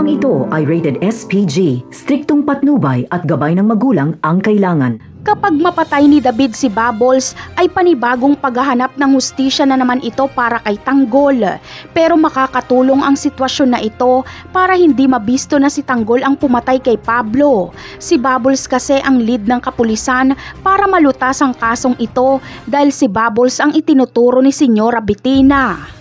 Programang ito ay rated SPG, striktong patnubay at gabay ng magulang ang kailangan. Kapag mapatay ni David si Bubbles ay panibagong paghahanap ng hustisya na naman ito para kay Tanggol. Pero makakatulong ang sitwasyon na ito para hindi mabisto na si Tanggol ang pumatay kay Pablo. Si Bubbles kasi ang lead ng kapulisan para malutas ang kasong ito dahil si Bubbles ang itinuturo ni Senyora Bettina.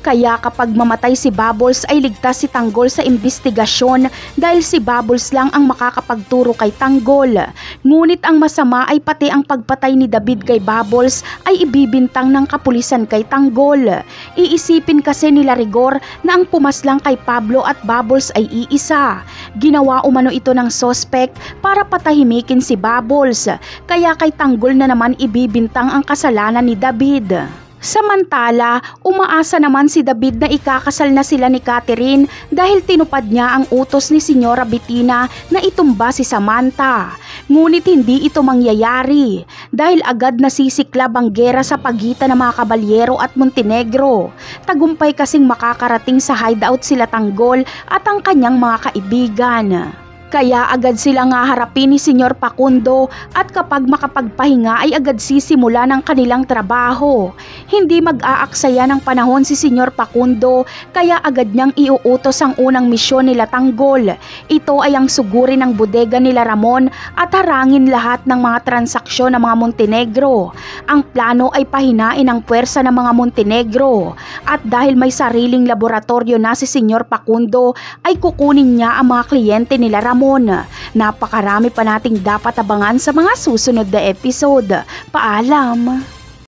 Kaya kapag mamatay si Bubbles ay ligtas si Tanggol sa imbestigasyon dahil si Bubbles lang ang makakapagturo kay Tanggol. Ngunit ang masama ay pati ang pagpatay ni David kay Bubbles ay ibibintang ng kapulisan kay Tanggol. Iisipin kasi nila Rigor na ang pumaslang kay Pablo at Bubbles ay iisa. Ginawa umano ito ng suspect para patahimikin si Bubbles. Kaya kay Tanggol na naman ibibintang ang kasalanan ni David. Samantala, umaasa naman si David na ikakasal na sila ni Catherine dahil tinupad niya ang utos ni Senyora Bettina na itumba si Samantha. Ngunit hindi ito mangyayari dahil agad nasisiklab ang gera sa pagitan ng mga Caballero at Montenegro. Tagumpay kasing makakarating sa hideout sila Tanggol at ang kanyang mga kaibigan. Kaya agad silang haharapin ni Senyor Facundo at kapag makapagpahinga ay agad sisimula ng kanilang trabaho. Hindi mag-aaksaya ng panahon si Senyor Facundo kaya agad niyang iuutos ang unang misyon nila Tanggol. Ito ay ang sugurin ng bodega nila Ramon at harangin lahat ng mga transaksyon ng mga Montenegro. Ang plano ay pahinain ang puwersa ng mga Montenegro at dahil may sariling laboratorio na si Senyor Facundo ay kukunin niya ang mga kliyente nila Ramon. Napakarami pa nating dapat abangan sa mga susunod na episode. Paalam!